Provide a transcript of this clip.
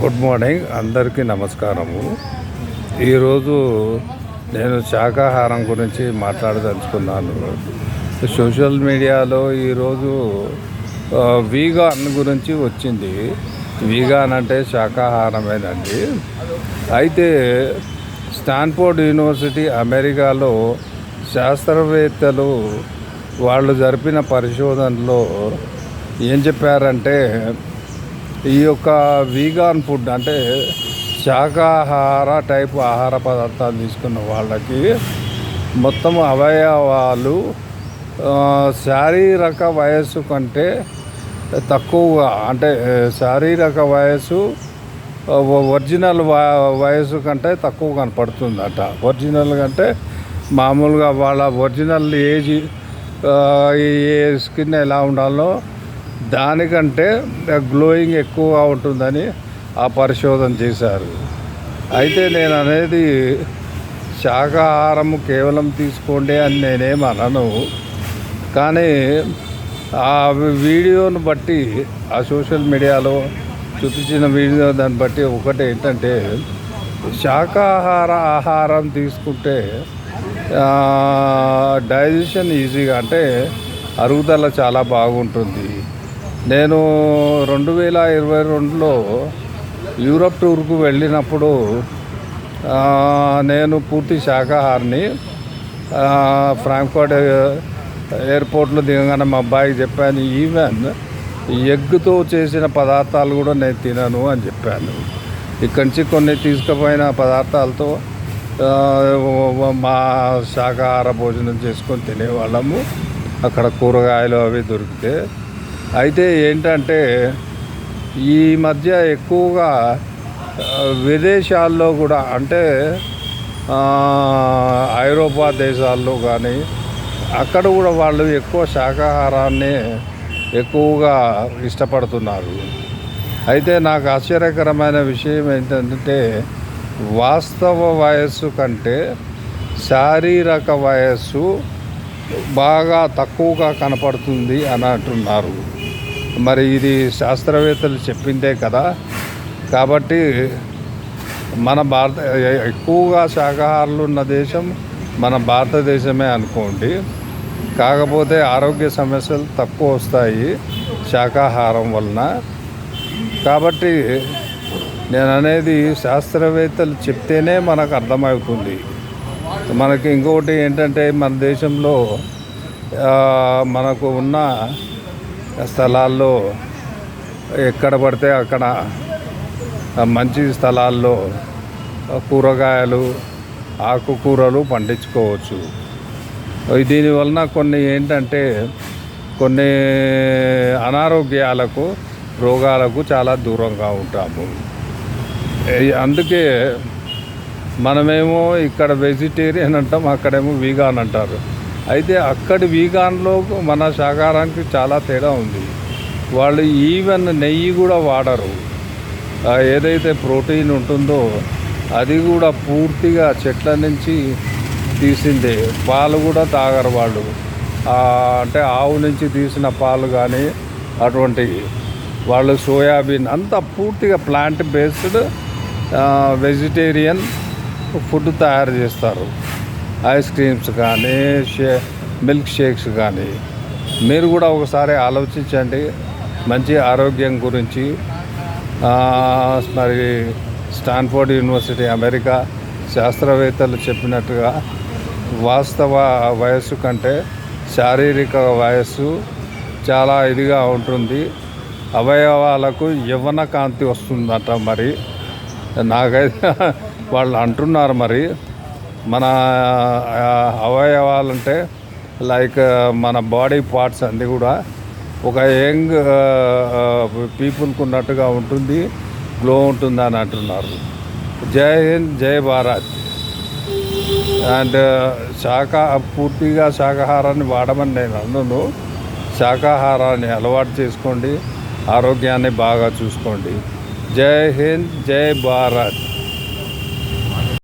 Good morning, అందరికీ నమస్కారము. ఈరోజు నేను శాకాహారం గురించి మాట్లాడదలుచుకున్నాను. సోషల్ మీడియాలో ఈరోజు వీగాన్ గురించి వచ్చింది. వీగాన్ అంటే శాకాహారమేనండి. అయితే స్టాన్ఫోర్డ్ యూనివర్సిటీ అమెరికాలో శాస్త్రవేత్తలు వాళ్ళు జరిపిన పరిశోధనలో ఏం చెప్పారంటే, ఈ యొక్క వీగాన్ ఫుడ్ అంటే శాకాహార టైపు ఆహార పదార్థాలు తీసుకున్న వాళ్ళకి మొత్తం అవయవాలు శారీరక వయస్సు కంటే తక్కువగా, అంటే శారీరక వయస్సు ఒరిజినల్ వయస్సు కంటే తక్కువ కనపడుతుందట. ఒరిజినల్ కంటే మామూలుగా వాళ్ళ ఒరిజినల్ ఏజ్ ఏ స్కిన్ ఎలా ఉండాలో దానికంటే గ్లోయింగ్ ఎక్కువగా ఉంటుందని ఆ పరిశోధన చేశారు. అయితే నేను అనేది శాకాహారం కేవలం తీసుకోండి అని నేనేం అనను, కానీ ఆ వీడియోను బట్టి, ఆ సోషల్ మీడియాలో చూపించిన వీడియో దాన్ని బట్టి ఒకటి ఏంటంటే, శాకాహార ఆహారం తీసుకుంటే డైజెషన్ ఈజీగా, అంటే అరుగుదల చాలా బాగుంటుంది. నేను 2022లో యూరప్ టూర్కు వెళ్ళినప్పుడు నేను పూర్తి శాకాహారిని. ఫ్రాంక్ఫర్ట్ ఎయిర్పోర్ట్లో దిగగానే మా అబ్బాయికి చెప్పాను, ఈవెన్ ఎగ్గుతో చేసిన పదార్థాలు కూడా నేను తినను అని చెప్పాను. ఇక్కడి నుంచి కొన్ని తీసుకుపోయిన పదార్థాలతో మా శాకాహార భోజనం చేసుకొని తినేవాళ్ళము. అక్కడ కూరగాయలు అవి దొరికితే. అయితే ఏంటంటే, ఈ మధ్య ఎక్కువగా విదేశాల్లో కూడా, అంటే ఐరోపా దేశాల్లో కానీ అక్కడ కూడా వాళ్ళు ఎక్కువ శాకాహారాన్ని ఎక్కువగా ఇష్టపడుతున్నారు. అయితే నాకు ఆశ్చర్యకరమైన విషయం ఏంటంటే, వాస్తవ వయస్సు కంటే శారీరక వయస్సు బాగా తక్కువగా కనపడుతుంది అని అంటున్నారు. మరి ఇది శాస్త్రవేత్తలు చెప్పిందే కదా. కాబట్టి మన ఎక్కువగా శాకాహారులు ఉన్న దేశం మన భారతదేశమే అనుకోండి. కాకపోతే ఆరోగ్య సమస్యలు తక్కువ వస్తాయి శాకాహారం వలన. కాబట్టి నేను అనేది శాస్త్రవేత్తలు చెప్తేనే మనకు అర్థమవుతుంది. మనకి ఇంకొకటి ఏంటంటే, మన దేశంలో మనకు ఉన్న స్థలాల్లో ఎక్కడ పడితే అక్కడ మంచి స్థలాల్లో కూరగాయలు, ఆకుకూరలు పండించుకోవచ్చు. దీనివలన కొన్ని ఏంటంటే, కొన్ని అనారోగ్యాలకు, రోగాలకు చాలా దూరంగా ఉంటాము. అందుకే మనమేమో ఇక్కడ వెజిటేరియన్ అంటాం, అక్కడేమో వీగాన్ అంటారు. అయితే అక్కడి వీగాన్లో మన శాకాహారానికి చాలా తేడా ఉంది. వాళ్ళు ఈవెన్ నెయ్యి కూడా వాడరు. ఏదైతే ప్రోటీన్ ఉంటుందో అది కూడా పూర్తిగా చెట్ల నుంచి తీసిందే. పాలు కూడా తాగరు వాళ్ళు. అంటే ఆవు నుంచి తీసిన పాలు కానీ అటువంటివి. వాళ్ళు సోయాబీన్ అంతా పూర్తిగా ప్లాంట్ బేస్డ్ వెజిటేరియన్ ఫుడ్ తయారు చేస్తారు. ఐస్ క్రీమ్స్ కానీ, మిల్క్ షేక్స్ కానీ. మీరు కూడా ఒకసారి ఆలోచించండి మంచి ఆరోగ్యం గురించి. మరి స్టాన్ఫోర్డ్ యూనివర్సిటీ అమెరికా శాస్త్రవేత్తలు చెప్పినట్టుగా వాస్తవ వయస్సు కంటే శారీరక వయస్సు చాలా ఇదిగా ఉంటుంది. అవయవాలకు యవ్వన కాంతి వస్తుందట. మరి నాకైతే వాళ్ళు అంటున్నారు. మరి మన అవయవాలంటే లైక్ మన బాడీ పార్ట్స్ అన్నీ కూడా ఒక యంగ్ పీపుల్కి ఉన్నట్టుగా ఉంటుంది, గ్లో ఉంటుంది అని అంటున్నారు. జై హింద్, జై భారత్. అండ్ పూర్తిగా శాకాహారాన్ని వాడమని నేను అన్నాను. శాకాహారాన్ని అలవాటు చేసుకోండి, ఆరోగ్యాన్ని బాగా చూసుకోండి. జై హింద్, జై భారత్.